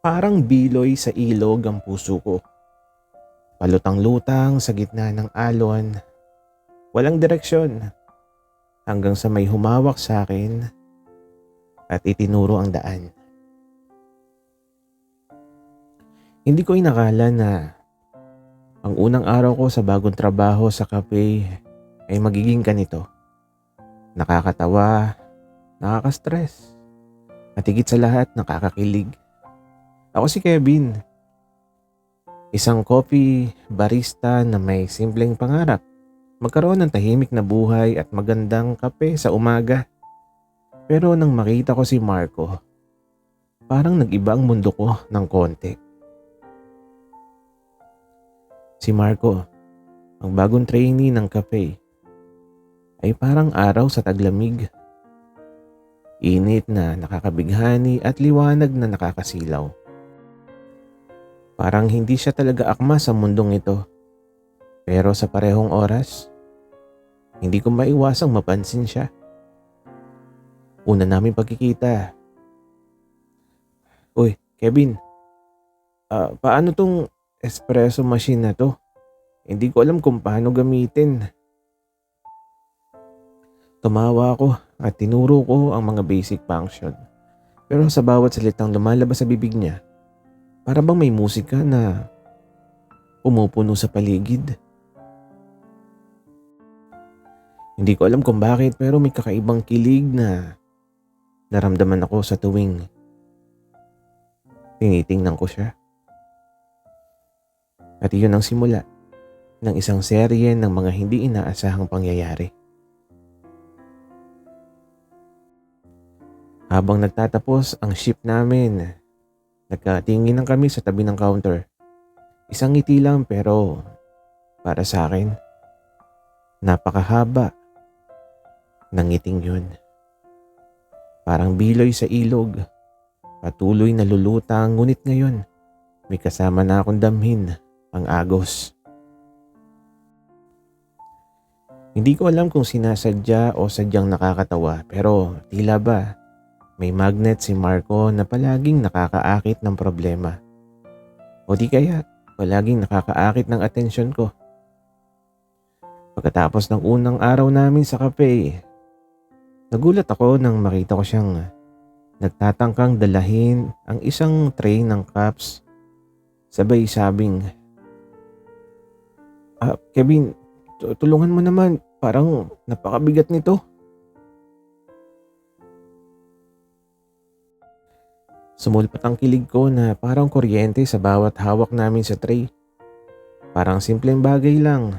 Parang biloy sa ilog ang puso ko. Palutang-lutang sa gitna ng alon. Walang direksyon. Hanggang sa may humawak sa akin at itinuro ang daan. Hindi ko inakala na ang unang araw ko sa bagong trabaho sa cafe ay magiging ganito. Nakakatawa, nakaka-stress, at higit sa lahat nakakakilig. Ako si Kevin, isang coffee barista na may simpleng pangarap. Magkaroon ng tahimik na buhay at magandang kape sa umaga. Pero nang makita ko si Marco, parang nag-iba ang mundo ko ng konti. Si Marco, ang bagong trainee ng cafe, ay parang araw sa taglamig. Init na nakakabighani at liwanag na nakakasilaw. Parang hindi siya talaga akma sa mundong ito. Pero sa parehong oras, hindi ko maiwasang mapansin siya. Una namin pagkikita. Uy, Kevin, paano tong espresso machine na to? Hindi ko alam kung paano gamitin. Tumawa ako at tinuro ko ang mga basic function. Pero sa bawat salitang lumalabas sa bibig niya, para bang may musika na pumupuno sa paligid. Hindi ko alam kung bakit pero may kakaibang kilig na naramdaman ako sa tuwing tinitingnan ko siya. At iyon ang simula ng isang serye ng mga hindi inaasahang pangyayari. Habang nagtatapos ang shift namin, nagkatingin kami sa tabi ng counter. Isang ngiti lang pero para sa akin, napakahaba ng ngiting yun. Parang biloy sa ilog, patuloy na lulutang ngunit ngayon may kasama na akong damhin ang agos. Hindi ko alam kung sinasadya o sadyang nakakatawa pero tila ba may magnet si Marco na palaging nakakaakit ng problema. O di kaya palaging nakakaakit ng atensyon ko. Pagkatapos ng unang araw namin sa cafe, nagulat ako nang makita ko siyang nagtatangkang dalahin ang isang tray ng cups. Sabay sabing, Kevin, tulungan mo naman, parang napakabigat nito. Sumulpat ang kilig ko na parang kuryente sa bawat hawak namin sa tray. Parang simpleng bagay lang.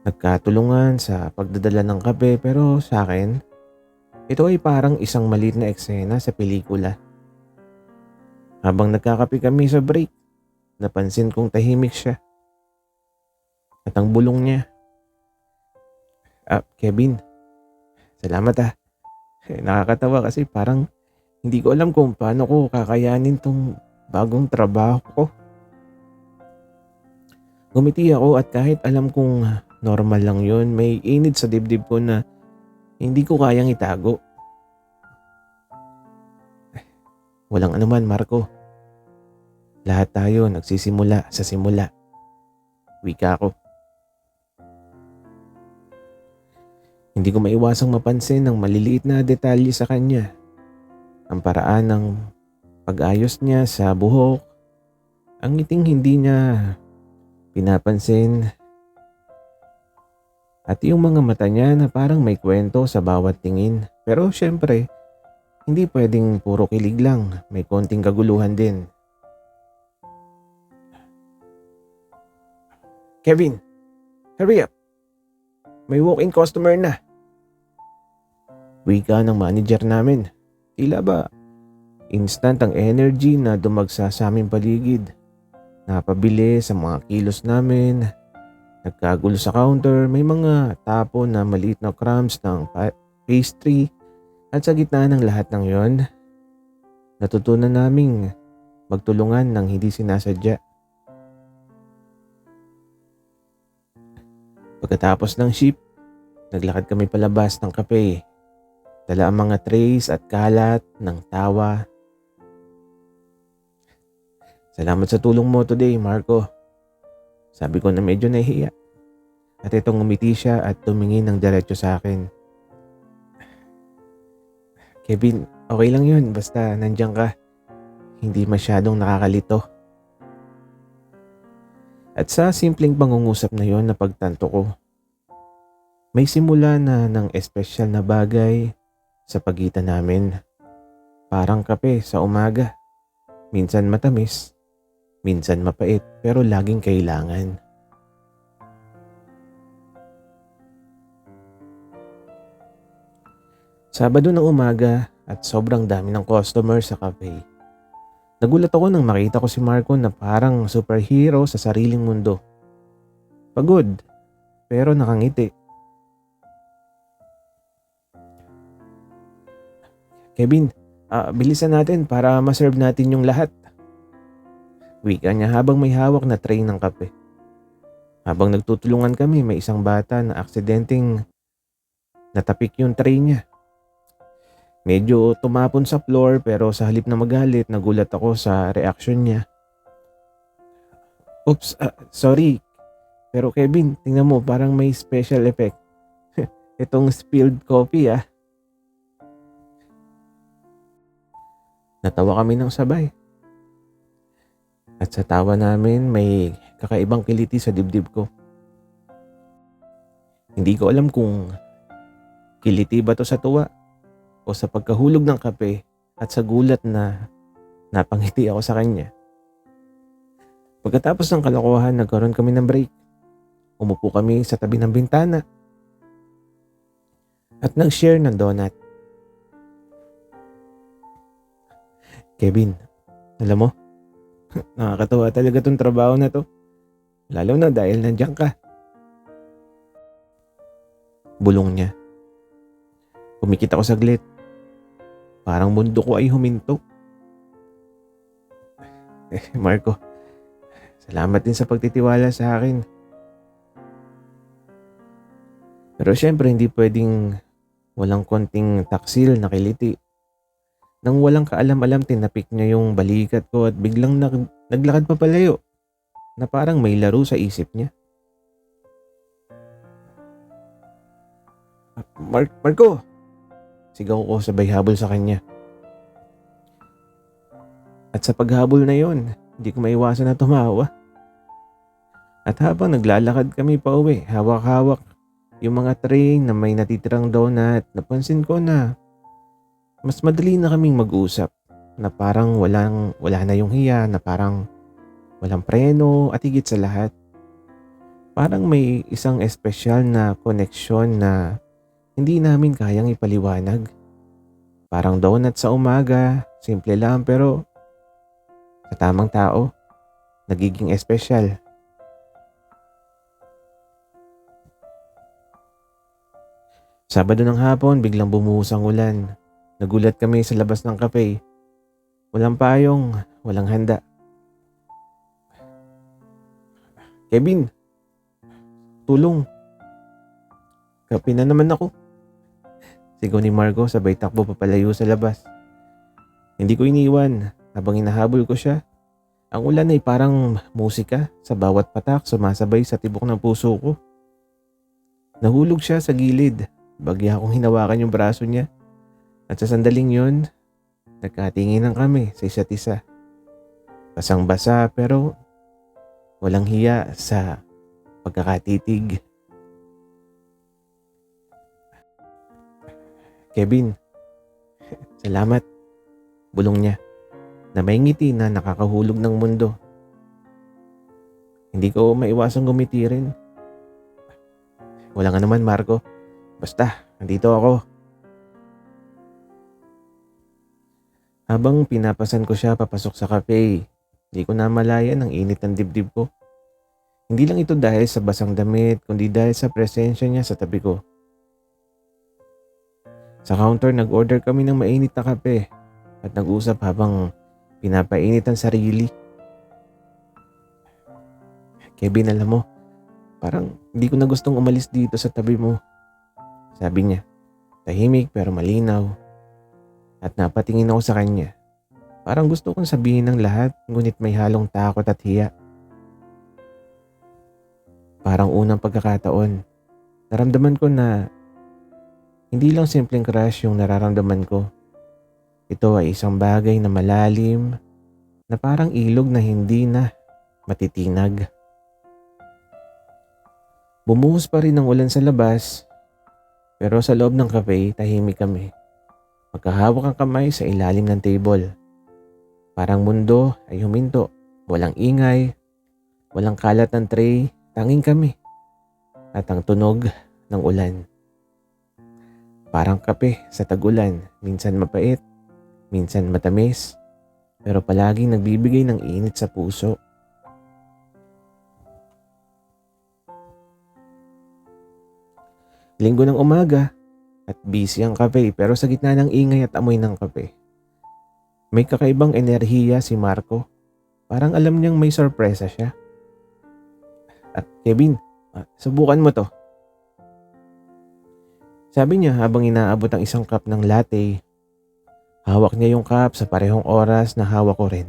Nagkatulungan sa pagdadala ng kape pero sa akin, ito ay parang isang maliit na eksena sa pelikula. Habang nagkakape kami sa break, napansin kong tahimik siya. At ang bulong niya, Kevin, salamat Nakakatawa kasi parang hindi ko alam kung paano ko kakayanin tong bagong trabaho ko. Ngumiti ako at kahit alam kong normal lang yun, may init sa dibdib ko na hindi ko kayang itago. Walang anuman, Marco. Lahat tayo nagsisimula sa simula. Wika ko. Hindi ko maiwasang mapansin ang maliliit na detalye sa kanya. Ang paraan ng pag-ayos niya sa buhok, ang ngiting hindi niya pinapansin, at yung mga mata niya na parang may kwento sa bawat tingin. Pero syempre, hindi pwedeng puro kilig lang, may konting kaguluhan din. Kevin, hurry up! May walk-in customer na. Wika ng manager namin. Tila ba instant ang energy na dumagsa sa aming paligid. Napabili sa mga kilos namin. Nagkagulo sa counter, may mga tapo na maliit na crumbs ng pastry. At sa gitna ng lahat ng yon, natutunan naming magtulungan ng hindi sinasadya. Pagkatapos ng shift, naglakad kami palabas ng cafe. Dala ang mga trays at kalat ng tawa. Salamat sa tulong mo today, Marco. Sabi ko na medyo nahihiya. At itong ngumiti siya at tumingin ng diretso sa akin. Kevin, okay lang yun basta nandiyan ka. Hindi masyadong nakakalito. At sa simpleng pangungusap na yon na pagtanto ko, may simula na ng espesyal na bagay sa pagitan namin. Parang kape sa umaga. Minsan matamis, minsan mapait pero laging kailangan. Sabado ng umaga at sobrang dami ng customer sa cafe. Nagulat ako nang makita ko si Marco na parang superhero sa sariling mundo. Pagod, pero nakangiti. Kevin, bilisan natin para ma-serve natin yung lahat. Wika niya habang may hawak na tray ng kape. Habang nagtutulungan kami, may isang bata na aksidenteng natapik yung tray niya. Medyo tumapon sa floor pero sa halip na magalit, nagulat ako sa reaksyon niya. Oops, sorry. Pero Kevin, tingnan mo parang may special effect. Itong spilled coffee Natawa kami ng sabay. At sa tawa namin may kakaibang kiliti sa dibdib ko. Hindi ko alam kung kiliti ba to sa tuwa o sa pagkahulog ng kape at sa gulat na napangiti ako sa kanya. Pagkatapos ng kalokohan, nagkaroon kami ng break. Umupo kami sa tabi ng bintana at nag-share ng donut. Kevin, alam mo, nakakatawa talaga tong trabaho na to. Lalo na dahil nandiyan ka. Bulong niya. Kumikit ako saglit. Parang mundo ko ay huminto. Marco, salamat din sa pagtitiwala sa akin. Pero syempre hindi pwedeng walang konting taksil na kiliti. Nang walang kaalam-alam, tinapik niya yung balikat ko at biglang naglakad pa palayo na parang may laro sa isip niya. Marco! Sigaw ko sabay habol sa kanya. At sa paghabol na yon, hindi ko maiwasan na tumawa. At habang naglalakad kami pa uwi, hawak-hawak yung mga tray na may natitirang donut, napansin ko na mas madali na kaming mag-usap, na parang wala na yung hiya, na parang walang preno at higit sa lahat. Parang may isang espesyal na koneksyon na hindi namin kayang ipaliwanag. Parang donut sa umaga, simple lang pero sa tamang tao, nagiging espesyal. Sabado ng hapon, biglang bumuhos ang ulan. Nagulat kami sa labas ng cafe. Walang payong, walang handa. Kevin, tulong. Kape na naman ako. Sigaw ni Marco sabay takbo papalayo sa labas. Hindi ko iniwan habang hinahabol ko siya. Ang ulan ay parang musika, sa bawat patak sumasabay sa tibok ng puso ko. Nahulog siya sa gilid, bagya akong hinawakan yung braso niya. At sa sandaling yun, nagkatinginan kami sa isa't isa. Basang-basa pero walang hiya sa pagkakatitig. Kevin, salamat. Bulong niya na may ngiti na nakakahulog ng mundo. Hindi ko maiwasang gumiti rin. Wala nga naman, Marco. Basta, nandito ako. Habang pinapasan ko siya papasok sa cafe, hindi ko namalayan ang init ng dibdib ko. Hindi lang ito dahil sa basang damit, kundi dahil sa presensya niya sa tabi ko. Sa counter, nag-order kami ng mainit na kape at nag-usap habang pinapainit ang sarili. Kevin, alam mo, parang hindi ko na gustong umalis dito sa tabi mo. Sabi niya, tahimik pero malinaw. At napatingin ako sa kanya. Parang gusto kong sabihin ng lahat, ngunit may halong takot at hiya. Parang unang pagkakataon, naramdaman ko na hindi lang simpleng crush yung nararamdaman ko. Ito ay isang bagay na malalim, na parang ilog na hindi na matitinag. Bumuhos pa rin ang ulan sa labas, pero sa loob ng cafe, tahimik kami. Magkahawak ang kamay sa ilalim ng table. Parang mundo ay huminto. Walang ingay, walang kalat ng tray, tanging kami. At ang tunog ng ulan. Parang kape sa tag-ulan, minsan mapait, minsan matamis, pero palaging nagbibigay ng init sa puso. Linggo ng umaga at busy ang kape, pero sa gitna ng ingay at amoy ng kape, may kakaibang enerhiya si Marco. Parang alam niyang may sorpresa siya. At Kevin, subukan mo to. Sabi niya habang inaabot ang isang cup ng latte. Hawak niya yung cup sa parehong oras na hawak ko rin.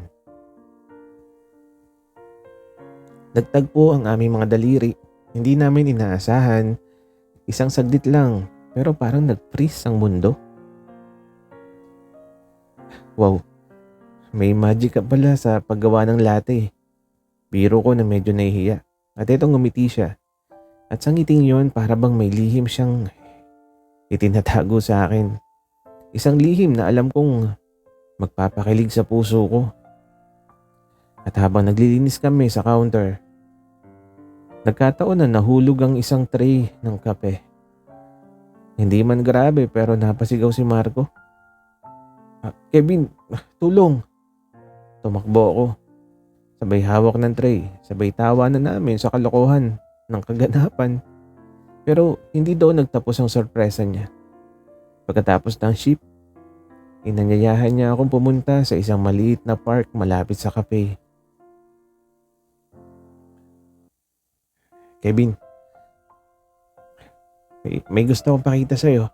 Nagtagpo ang aming mga daliri. Hindi namin inaasahan. Isang saglit lang, pero parang nag-freeze ang mundo. Wow, may magic ka pala sa paggawa ng latte. Biro ko na medyo nahihiya. At etong ngumiti siya. At sa ngiting yon, para bang may lihim siyang itinatago sa akin. Isang lihim na alam kong magpapakilig sa puso ko. At habang naglilinis kami sa counter, nagkataon na nahulog ang isang tray ng kape. Hindi man grabe, pero napasigaw si Marco. Kevin, tulong! Tumakbo ako. Sabay hawak ng tray, sabay tawa na namin sa kalokohan ng kaganapan. Pero hindi daw nagtapos ang sorpresa niya. Pagkatapos ng shift, inanyayahan niya akong pumunta sa isang maliit na park malapit sa cafe. Kevin, may gusto akong pakita sa'yo.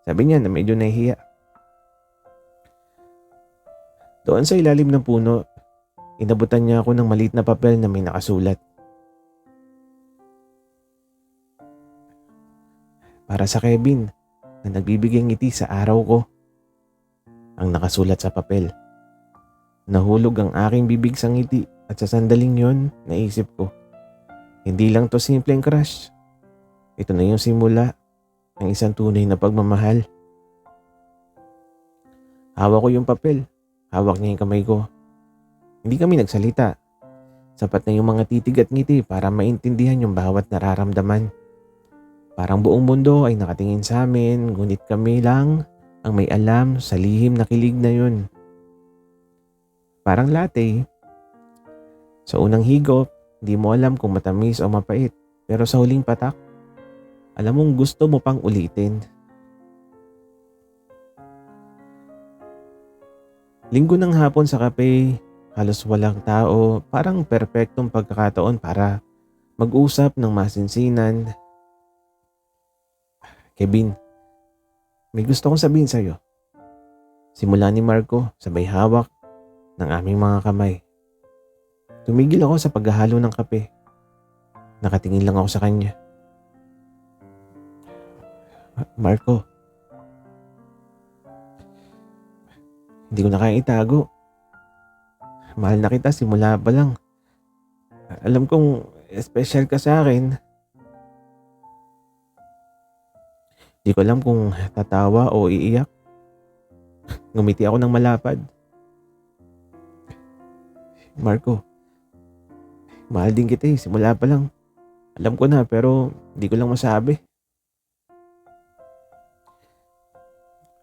Sabi niya na medyo nahihiya. Doon sa ilalim ng puno, inabutan niya ako ng maliit na papel na may nakasulat. Para sa Kevin na nagbibigay ngiti sa araw ko. Ang nakasulat sa papel. Nahulog ang aking bibig sa ngiti at sa sandaling yon, naisip ko. Hindi lang to simpleng crush. Ito na yung simula ng isang tunay na pagmamahal. Hawak ko yung papel. Hawak niya yung kamay ko. Hindi kami nagsalita. Sapat na yung mga titig at ngiti para maintindihan yung bawat nararamdaman. Parang buong mundo ay nakatingin sa amin, ngunit kami lang ang may alam sa lihim na kilig na yun. Parang latte. Sa unang higop, di mo alam kung matamis o mapait. Pero sa huling patak, alam mong gusto mo pang ulitin. Linggo ng hapon sa kape, halos walang tao, parang perpektong pagkakataon para mag-usap ng masinsinan. Kevin, may gusto kong sabihin sa'yo. Simula ni Marco, sabay hawak ng aming mga kamay. Tumigil ako sa paghahalo ng kape. Nakatingin lang ako sa kanya. Marco, hindi ko na kaya itago. Mahal na kita simula pa lang. Alam kong special ka sa akin. Di ko alam kung tatawa o iiyak. Ngumiti ako ng malapad. Marco, mahal din kita simula pa lang. Alam ko na pero di ko lang masabi.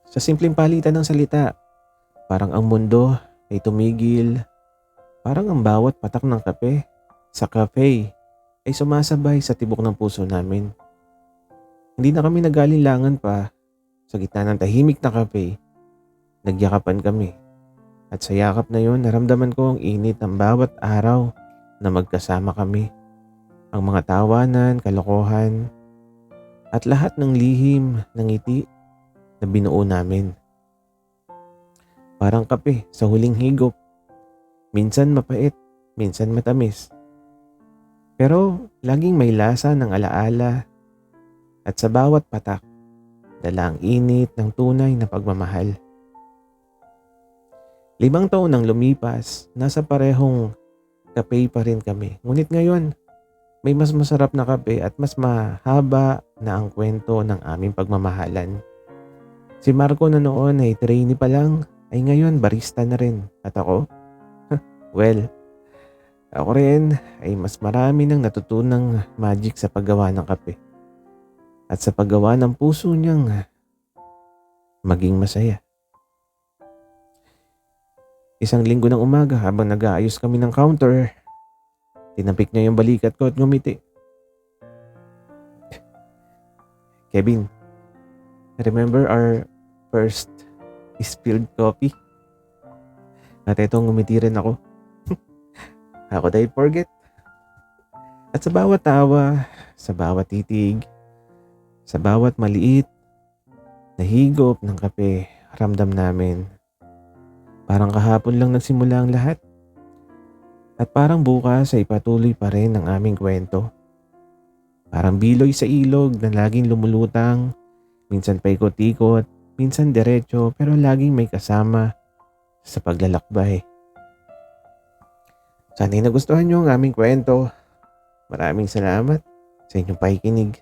Sa simpleng palitan ng salita, parang ang mundo ay tumigil. Parang ang bawat patak ng kape sa cafe ay sumasabay sa tibok ng puso namin. Hindi na kami nag-alinlangan pa. Sa gitna ng tahimik na cafe, nagyakapan kami. At sa yakap na yun, naramdaman ko ang init ng bawat araw na magkasama kami. Ang mga tawanan, kalokohan, at lahat ng lihim ng ngiti na binuo namin. Parang kape sa huling higop. Minsan mapait, minsan matamis. Pero laging may lasa ng alaala at sa bawat patak, dala ang init ng tunay na pagmamahal. 5 taon nang lumipas, nasa parehong kape pa rin kami. Ngunit ngayon, may mas masarap na kape at mas mahaba na ang kwento ng aming pagmamahalan. Si Marco na noon ay trainee pa lang, ay ngayon barista na rin. At ako? Well, ako rin ay mas marami nang natutunang magic sa paggawa ng kape. At sa paggawa ng puso niyang maging masaya. Isang linggo ng umaga habang nag-aayos kami ng counter, tinapik niya yung balikat ko at ngumiti. Kevin, remember our first spilled coffee? At ito ngumiti rin ako. How could I forget? At sa bawat tawa, sa bawat titig, sa bawat maliit na higop ng kape, ramdam namin. Parang kahapon lang nagsimula ang lahat. At parang bukas ay patuloy pa rin ang aming kwento. Parang biloy sa ilog na laging lumulutang, minsan paikot-ikot, minsan diretso, pero laging may kasama sa paglalakbay. Sana'y nagustuhan niyo ang aming kwento. Maraming salamat sa inyong pakikinig.